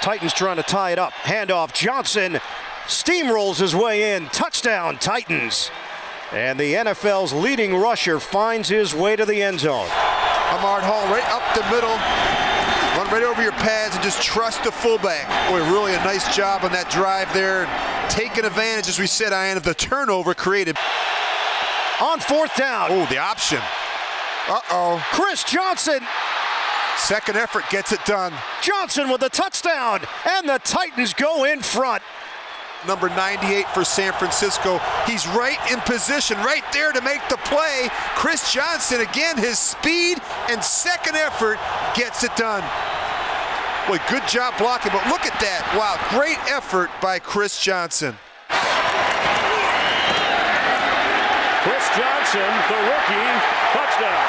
Titans trying to tie it up. Handoff. Johnson steamrolls his way in. Touchdown, Titans. And the NFL's leading rusher finds his way to the end zone. Ahmad Hall right up the middle. Run right over your pads and just trust the fullback. Boy, really a nice job on that drive there. Taking advantage, as we said, Ian, of the turnover created. On fourth down. Oh, the option. Uh-oh. Chris Johnson. Second effort gets it done. Johnson with a touchdown. And the Titans go in front. Number 98 for San Francisco. He's right in position, right there to make the play. Chris Johnson, again, his speed and second effort gets it done. Boy, good job blocking, but look at that. Wow, great effort by Chris Johnson. Chris Johnson, the rookie, touchdown.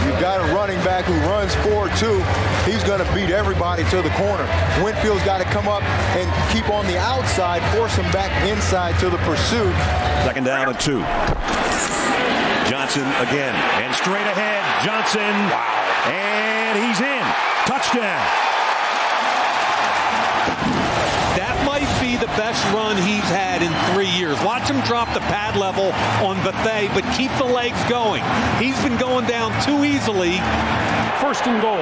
You've got a running back who runs 4-2. He's going to beat everybody to the corner. Winfield's got to come up and keep on the outside, force him back inside to the pursuit. Second down and 2. Johnson again, and straight ahead. Johnson, wow, and he's in. Touchdown. That might be the best run he's had in 3 years. Watch him drop the pad level on Bethea, but keep the legs going. He's been going down too easily. First and goal.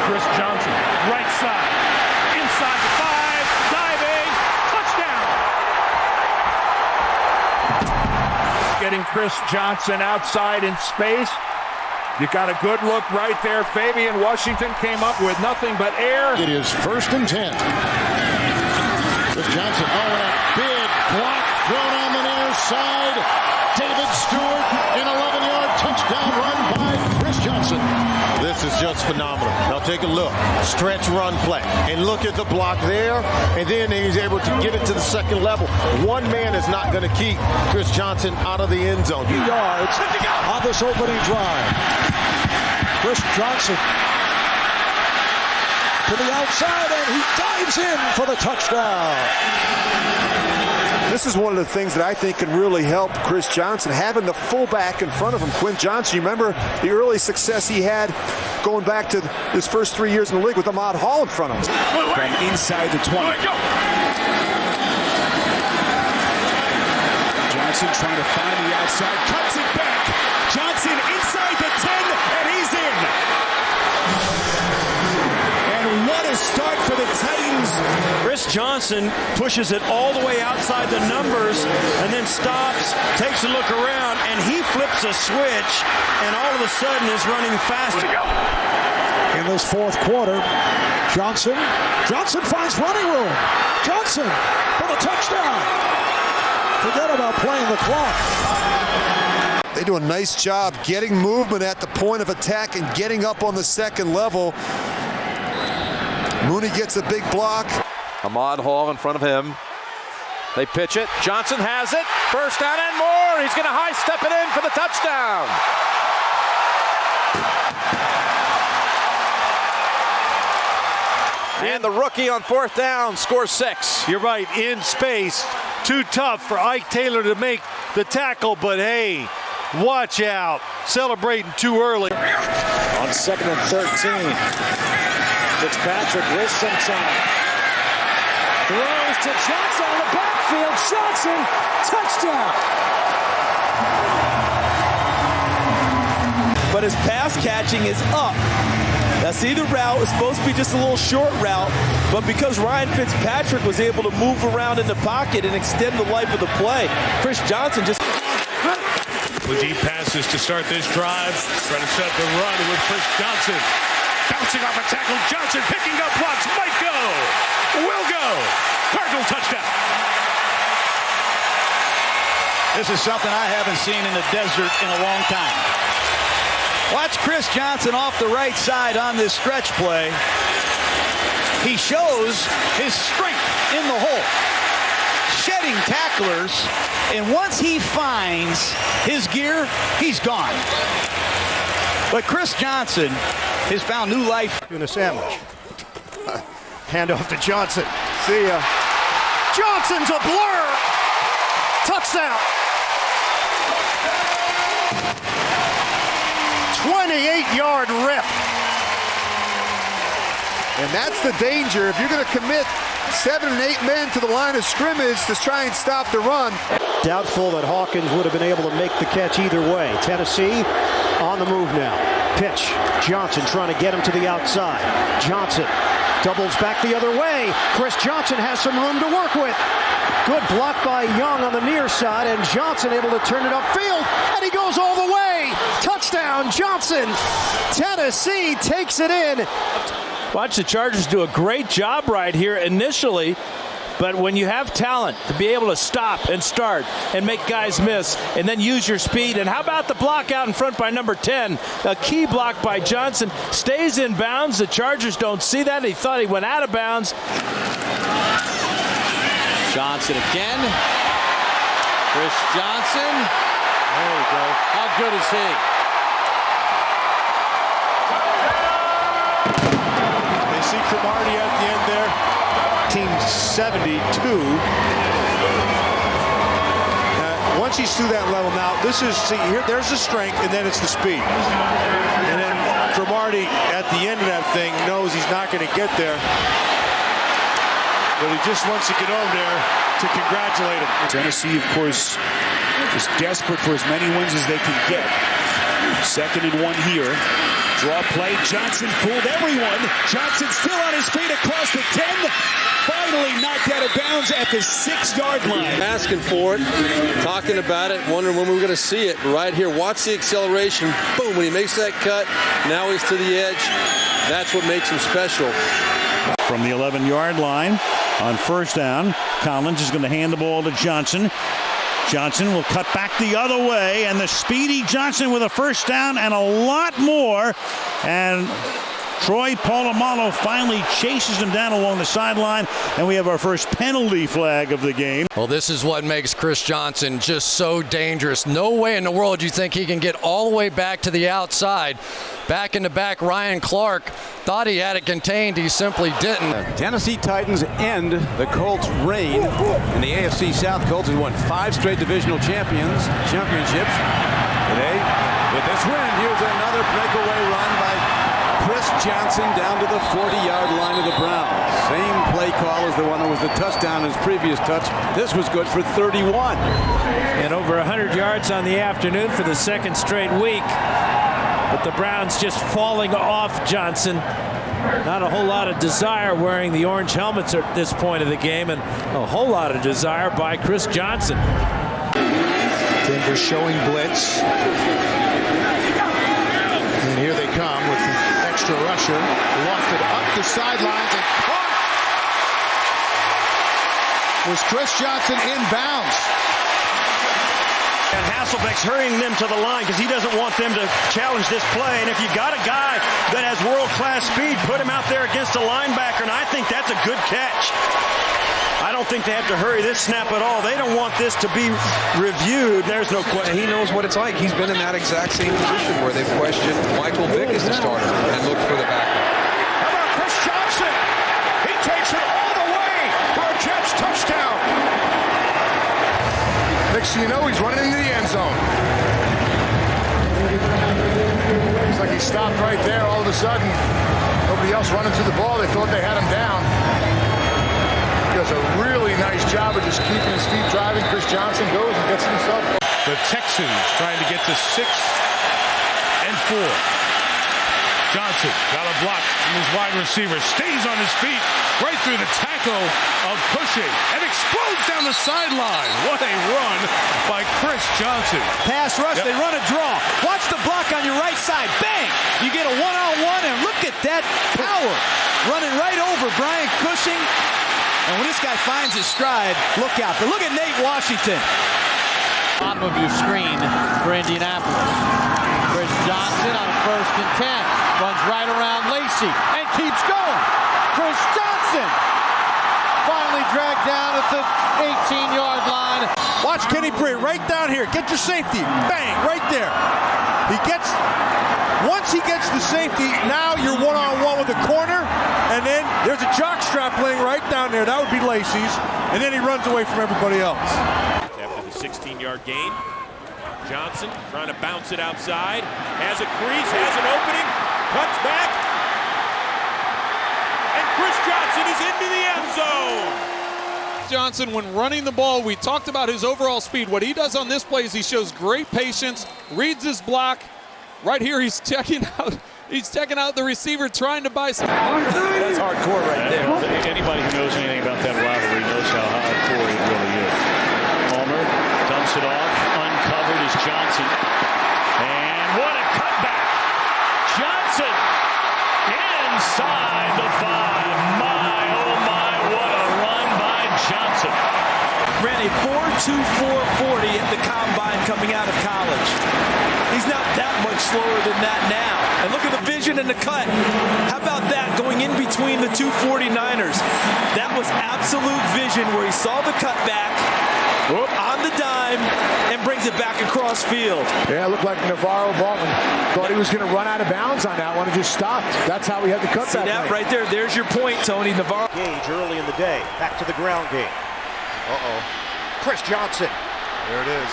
Chris Johnson, right side, inside the 5, diving, touchdown. Getting Chris Johnson outside in space. You got a good look right there. Fabian Washington came up with nothing but air. It is 1st and 10. Chris Johnson, and a big block thrown on the near side. David Stewart, an 11-yard touchdown run by Chris Johnson. This is just phenomenal. Now take a look. Stretch run play. And look at the block there. And then he's able to get it to the second level. One man is not going to keep Chris Johnson out of the end zone. 2 yards on this opening drive. Chris Johnson to the outside, and he dives in for the touchdown. This is one of the things that I think can really help Chris Johnson, having the fullback in front of him, Quinn Johnson. You remember the early success he had going back to his first 3 years in the league with Ahmad Hall in front of him. From inside the 20. Johnson trying to find the outside, cuts it back. Johnson inside the 10, and he's in. And what a start for the Titans. Chris Johnson pushes it all the way outside the numbers and then stops, takes a look around, and he flips a switch, and all of a sudden is running faster. In this fourth quarter, Johnson finds running room. Johnson for the touchdown. Forget about playing the clock. They do a nice job getting movement at the point of attack and getting up on the second level. Mooney gets a big block. Ahmad Hall in front of him. They pitch it. Johnson has it. First down and more. He's going to high step it in for the touchdown. And the rookie on fourth down scores 6. You're right, in space. Too tough for Ike Taylor to make the tackle, but hey, watch out. Celebrating too early. On 2nd and 13. Fitzpatrick with some time. Throws to Johnson on the backfield. Johnson, touchdown. But his pass catching is up. Now see, the route is supposed to be just a little short route, but because Ryan Fitzpatrick was able to move around in the pocket and extend the life of the play, Chris Johnson just... With deep passes to start this drive. Trying to set the run with Chris Johnson. Bouncing off a tackle. Johnson picking up blocks. Might go. Will go. Cardinal touchdown. This is something I haven't seen in the desert in a long time. Watch Chris Johnson off the right side on this stretch play. He shows his strength in the hole, shedding tacklers, and once he finds his gear, he's gone. But Chris Johnson has found new life. Doing a sandwich. Handoff to Johnson. See ya. Johnson's a blur. Touchdown. 28-yard rip. And that's the danger. If you're going to commit 7 and 8 men to the line of scrimmage to try and stop the run. Doubtful that Hawkins would have been able to make the catch either way. Tennessee on the move now. Pitch. Johnson trying to get him to the outside. Johnson doubles back the other way. Chris Johnson has some room to work with. Good block by Young on the near side, and Johnson able to turn it upfield, and he goes all the way. Touchdown, Johnson. Tennessee takes it in. Watch the Chargers do a great job right here initially, but when you have talent to be able to stop and start and make guys miss and then use your speed, and how about the block out in front by number 10? A key block by Johnson, stays in bounds. The Chargers don't see that. He thought he went out of bounds. Johnson again. Chris Johnson. There we go. How good is he? They see Cromartie at the end there. 1972. Once he's through that level now, this is, see, here, there's the strength, and then it's the speed. And then Cromartie at the end of that thing knows he's not going to get there. But he just wants to get over there to congratulate him. Tennessee, of course, is desperate for as many wins as they can get. 2nd and 1 here. Draw play. Johnson fooled everyone. Johnson still on his feet across the 10. Finally knocked out of bounds at the 6-yard line. Asking for it, talking about it, wondering when we were going to see it. Right here, watch the acceleration. Boom, when he makes that cut, now he's to the edge. That's what makes him special. From the 11-yard line on 1st down, Collins is going to hand the ball to Johnson. Johnson will cut back the other way, and the speedy Johnson with a 1st down and a lot more. And Troy Polamalu finally chases him down along the sideline, and we have our first penalty flag of the game. Well, this is what makes Chris Johnson just so dangerous. No way in the world you think he can get all the way back to the outside. Back in the back, Ryan Clark thought he had it contained. He simply didn't. Tennessee Titans end the Colts' reign in the AFC South. Colts have won 5 straight divisional championships. Today, with this win, here's another breakaway run by Chris Johnson down to the 40-yard line of the Browns. Same play call as the one that was the touchdown in his previous touch. This was good for 31. And over 100 yards on the afternoon for the 2nd straight week. But the Browns just falling off Johnson. Not a whole lot of desire wearing the orange helmets at this point of the game, and a whole lot of desire by Chris Johnson. Denver showing blitz. And here they come with the extra rusher. Lofted up the sidelines and caught. Was Chris Johnson in bounds? And Hasselbeck's hurrying them to the line because he doesn't want them to challenge this play. And if you got a guy that has world-class speed, put him out there against a linebacker, and I think that's a good catch. I don't think they have to hurry this snap at all. They don't want this to be reviewed. There's no question. He knows what it's like. He's been in that exact same position where they've questioned Michael Vick as the starter and looked for the backup. How about Chris Johnson? He takes it all the way for a Jets touchdown. Next thing you know, he's running into the end zone. Looks like he stopped right there all of a sudden. Nobody else running to the ball. They thought they had him down. He does a really nice job of just keeping his feet driving. Chris Johnson goes and gets himself. The Texans trying to get to 6 and 4. Johnson got a block from his wide receiver. Stays on his feet right through the tackle of Cushing and explodes down the sideline. What a run by Chris Johnson. Pass rush, They run a draw. Watch the block on your right side. Bang! You get a one-on-one, and look at that power. Running right over Brian Cushing. And when this guy finds his stride, look out. But look at Nate Washington. Bottom of your screen for Indianapolis. Chris Johnson on 1st and 10. Runs right around Lacey and keeps going. Chris Johnson finally dragged down at the 18-yard line. Watch Kenny Britt right down here. Get your safety. Bang, right there. Once he gets the safety, now you're one-on-one with the corner, and then there's a jock strap laying right down there. That would be Lacey's, and then he runs away from everybody else. After the 16-yard gain, Johnson trying to bounce it outside. Has a crease, has an opening, cuts back, goes into the end zone. Johnson, when running the ball, we talked about his overall speed. What he does on this play is he shows great patience, reads his block. Right here, he's checking out the receiver, trying to buy some. That's hardcore right there. Anybody who knows anything about that rivalry knows how hardcore it really is. Palmer dumps it off, uncovered is Johnson. And what a cutback. Johnson inside the 5. My, oh my, what a run by Johnson. Ran a 4.2440 at the combine coming out of college. He's not that much slower than that now. And look at the vision and the cut. How about that going in between the two 49ers? That was absolute vision where he saw the cutback on the dime and brings it back across field. Yeah, it looked like Navarro Baldwin thought he was going to run out of bounds on that one and just stopped. That's how he had the cutback. See that right there? There's your point, Tony. Navarro. Gage early in the day. Back to the ground game. Uh-oh. Chris Johnson. There it is.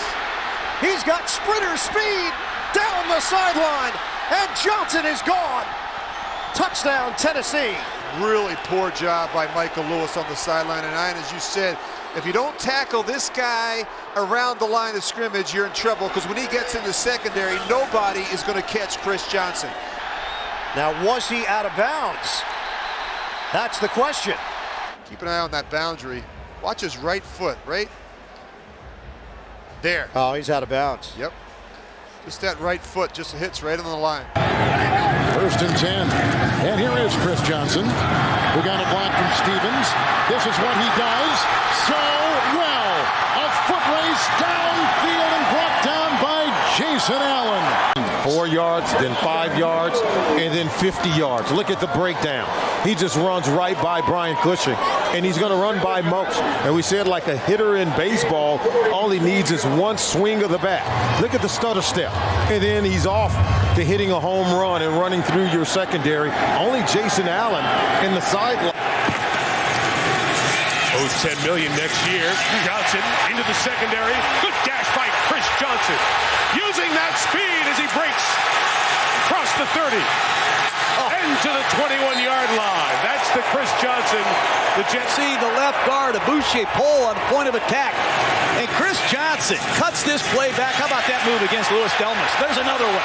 He's got sprinter speed down the sideline, and Johnson is gone. Touchdown, Tennessee. Really poor job by Michael Lewis on the sideline. And as you said, if you don't tackle this guy around the line of scrimmage, you're in trouble, because when he gets in the secondary, nobody is going to catch Chris Johnson. Now, was he out of bounds? That's the question. Keep an eye on that boundary. Watch his right foot, right there. Oh, he's out of bounds. Yep. Just that right foot just hits right on the line. 1st and 10. And here is Chris Johnson. We got a block from Stevens. This is what he does so well. A foot race downfield and brought down by Jason Allen. 4 yards, then 5 yards, and then 50 yards. Look at the breakdown. He just runs right by Brian Cushing, and he's going to run by most. And we said, like a hitter in baseball, all he needs is one swing of the bat. Look at the stutter step. And then he's off to hitting a home run and running through your secondary. Only Jason Allen in the sideline. Owes $10 million next year. Johnson into the secondary. Good dash by Chris Johnson. Using that speed as he breaks across the 30. Into the 21-yard line. That's the Chris Johnson. The Jets see the left guard, Abouche Pole on point of attack. And Chris Johnson cuts this play back. How about that move against Louis Delmas? There's another one.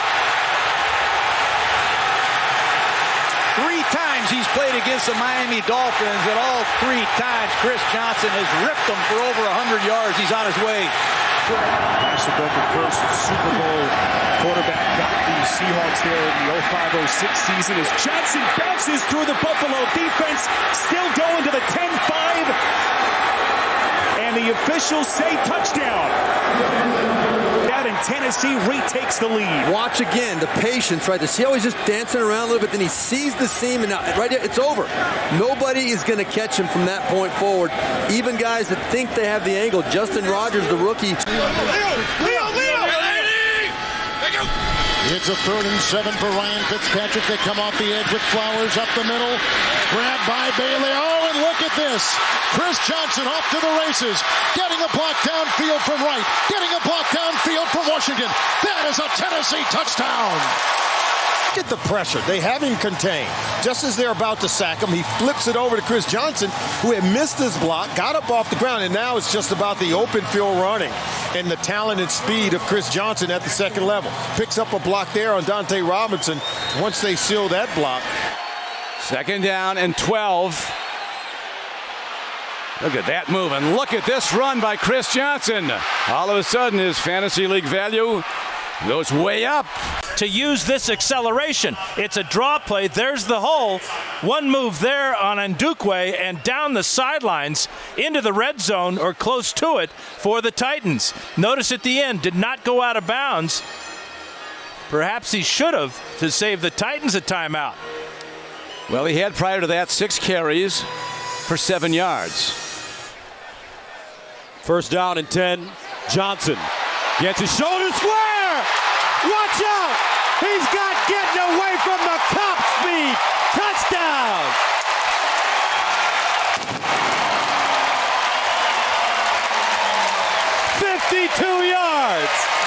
3 times he's played against the Miami Dolphins, and all 3 times Chris Johnson has ripped them for over 100 yards. He's on his way. The first Super Bowl quarterback got the Seahawks there in the 05-06 season as Johnson bounces through the Buffalo defense, still going to the 10-5, and the officials say touchdown. And Tennessee retakes the lead. Watch again the patience, right? To see how he's just dancing around a little bit, then he sees the seam, and now, right there, it's over. Nobody is going to catch him from that point forward. Even guys that think they have the angle. Justin Rogers, the rookie. It's a 3rd and 7 for Ryan Fitzpatrick. They come off the edge with Flowers up the middle. Grabbed by Bailey. Oh, and look at this. Chris Johnson off to the races. Getting a block downfield from Wright. Getting a block downfield from Washington. That is a Tennessee touchdown. Look at the pressure. They have him contained. Just as they're about to sack him, he flips it over to Chris Johnson, who had missed his block, got up off the ground, and now it's just about the open field running and the talent and speed of Chris Johnson at the second level. Picks up a block there on Dante Robinson once they seal that block. 2nd down and 12. Look at that move, and look at this run by Chris Johnson. All of a sudden, his fantasy league value goes way up. To use this acceleration, it's a draw play. There's the hole. One move there on Ndukwe and down the sidelines into the red zone or close to it for the Titans. Notice at the end, did not go out of bounds. Perhaps he should have to save the Titans a timeout. Well, he had prior to that 6 carries for 7 yards. 1st down and 10. Johnson gets his shoulder square. Watch out. He's got getting away from the top speed. Touchdown.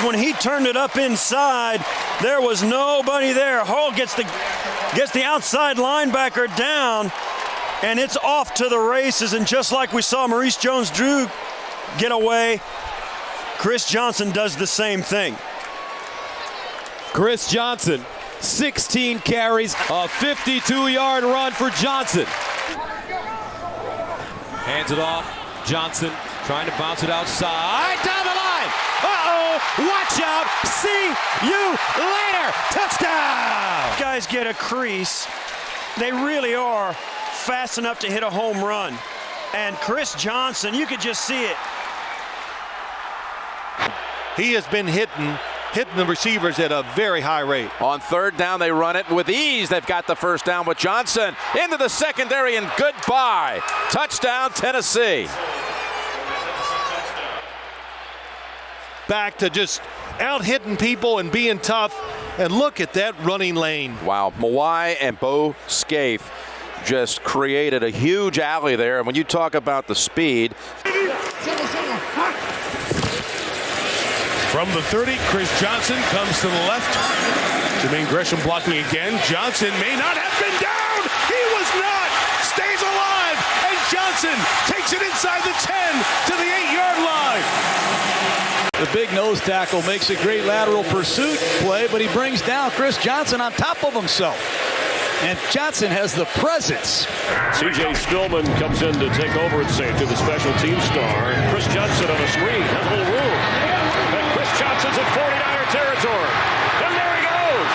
When he turned it up inside, there was nobody there. Hall gets the outside linebacker down, and it's off to the races. And just like we saw Maurice Jones-Drew get away, Chris Johnson does the same thing. Chris Johnson, 16 carries, a 52-yard run for Johnson. Hands it off. Johnson trying to bounce it outside. Down the line. Uh-oh. Watch out. See you later. Touchdown. Guys get a crease. They really are fast enough to hit a home run. And Chris Johnson, you could just see it. He has been hitting the receivers at a very high rate. On third down, they run it with ease. They've got the first down with Johnson into the secondary, and goodbye. Touchdown, Tennessee. Back to just out-hitting people and being tough. And look at that running lane. Wow, Mawai and Bo Scaife just created a huge alley there. And when you talk about the speed. From the 30, Chris Johnson comes to the left. Jermaine Gresham blocking again. Johnson may not have been down. He was not. Stays alive. And Johnson takes it inside the 10 to the 8-yard line. The big nose tackle makes a great lateral pursuit play, but he brings down Chris Johnson on top of himself. And Johnson has the presence. C.J. Stillman comes in to take over at safety, the special team star. Chris Johnson on a screen. Has a little room. And Chris Johnson's in 49er territory. And there he goes.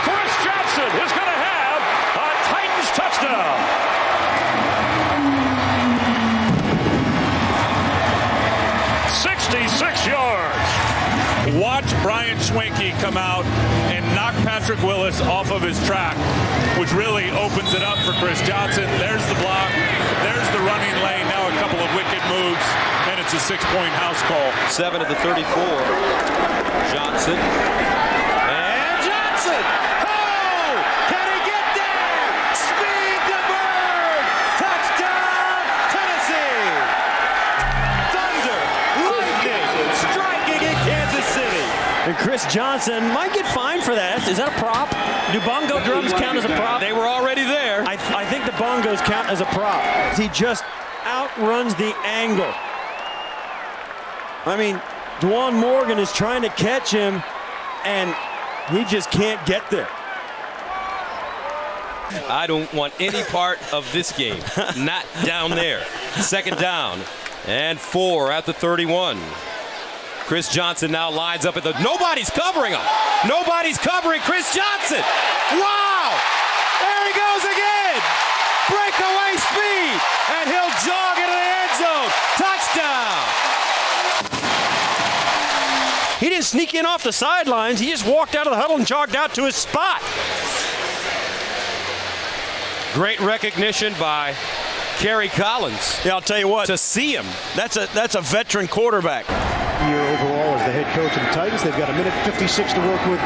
Chris Johnson is going to have a Titans touchdown. 66 yards. Watch Brian Schwenke come out and knock Patrick Willis off of his track, which really opens it up for Chris Johnson. There's the block. There's the running lane. Now a couple of wicked moves, and it's a 6-point house call. 7 of the 34. Johnson. And Johnson! Oh! Can he get there? Speed to burn! Touchdown, Tennessee! Thunder, lightning, striking in Kansas City. And Chris Johnson might get fined for that. Is that a prop? Do bongo drums count as a prop? They were already there. I think the bongos count as a prop. He just outruns the angle. I mean, Dwan Morgan is trying to catch him, and he just can't get there. I don't want any part of this game. Not down there. Second down and 4 at the 31. Chris Johnson now lines up at the... Nobody's covering him. Nobody's covering Chris Johnson. Wow! There he goes again. Breakaway speed. And he'll jog into the end zone. Touchdown. He didn't sneak in off the sidelines. He just walked out of the huddle and jogged out to his spot. Great recognition by Kerry Collins. Yeah, I'll tell you what. To see him. That's a veteran quarterback. Year overall as the head coach of the Titans. They've got a minute 56 to work with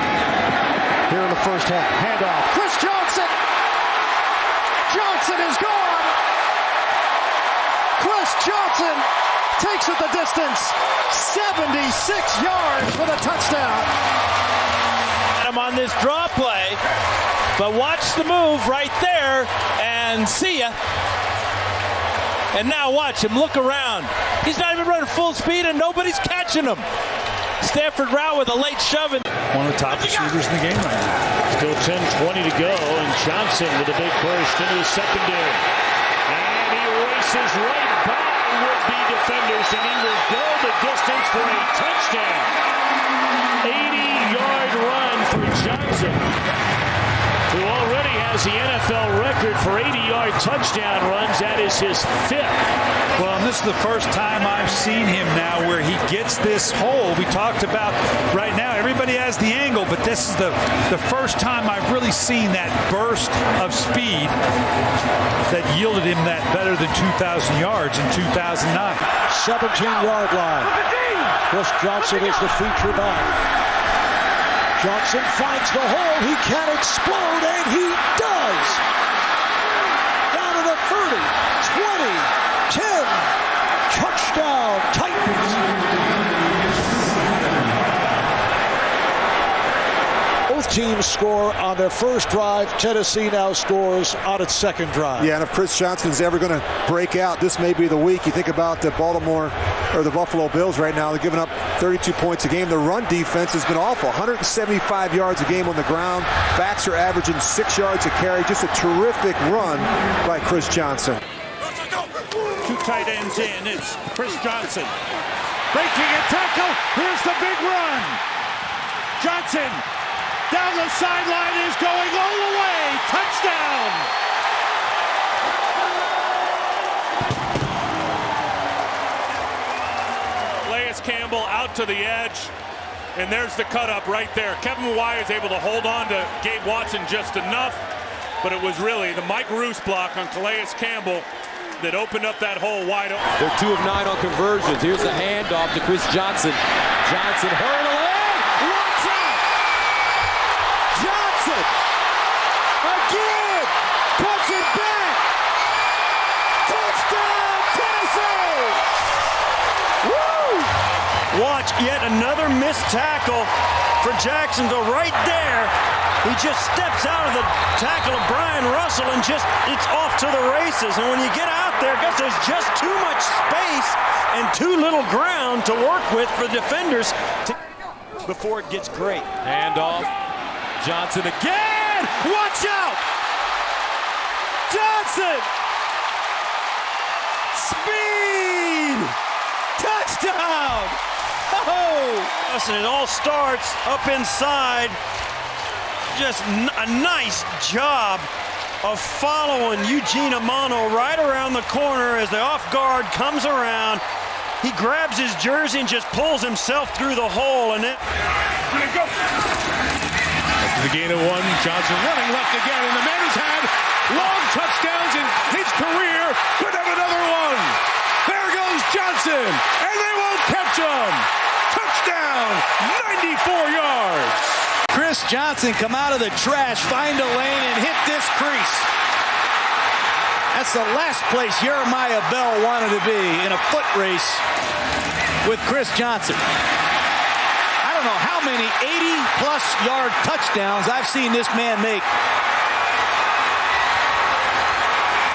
here in the first half. Handoff. Chris Johnson. Johnson is gone. Chris Johnson takes it the distance. 76 yards for the touchdown. I'm on this draw play, but watch the move right there and see ya. And now watch him look around. He's not even running full speed and nobody's catching him. Stanford route with a late shove. One of the top receivers in the game right now. Still 10-20 to go, and Johnson with a big burst into the secondary. And he races right by would-be defenders, and he will go the distance for a touchdown. 80-yard run for Johnson, who already has the NFL record for 80-yard touchdown runs. That is his 5th. Well, and this is the first time I've seen him now where he gets this hole. We talked about right now, everybody has the angle, but this is the first time I've really seen that burst of speed that yielded him that better than 2,000 yards in 2009. 17-yard line. Chris Johnson is the feature back. Johnson finds the hole. He can explode, and he does. Down to the 30, 20, 10. Touchdown, Titans. Both teams score on their first drive. Tennessee now scores on its second drive. Yeah, and if Chris Johnson's ever going to break out, this may be the week. You think about the Buffalo Bills right now. They're giving up 32 points a game. The run defense has been awful. 175 yards a game on the ground. Backs are averaging 6 yards a carry. Just a terrific run by Chris Johnson. Two tight ends in. It's Chris Johnson. Breaking a tackle. Here's the big run. Johnson down the sideline is going all the way. Touchdown. Calais Campbell out to the edge. And there's the cut up right there. Kevin Wyatt is able to hold on to Gabe Watson just enough. But it was really the Mike Roos block on Calais Campbell that opened up that hole wide open. They're 2 of 9 on conversions. Here's the handoff to Chris Johnson. Johnson hurdle in. Watch out! Johnson again puts it back. Touchdown, Tennessee! Woo! Watch yet another missed tackle for Jacksonville right there. He just steps out of the tackle of Brian Russell and it's off to the races. And when you get out there, I guess there's just too much space and too little ground to work with for defenders before it gets great. Handoff. Johnson again. Watch out. Johnson. Speed. Touchdown. Oh! Listen, it all starts up inside. Just a nice job of following Eugene Amano right around the corner as the off guard comes around. He grabs his jersey and just pulls himself through the hole. And it. Go. After the gain of 1, Johnson running left again, and the man has had long touchdowns in his career. Could have another one. There goes Johnson, and they won't catch him. Touchdown, 94 yards. Chris Johnson come out of the trash, find a lane, and hit this crease. That's the last place Jeremiah Bell wanted to be in a foot race with Chris Johnson. I don't know how many 80-plus yard touchdowns I've seen this man make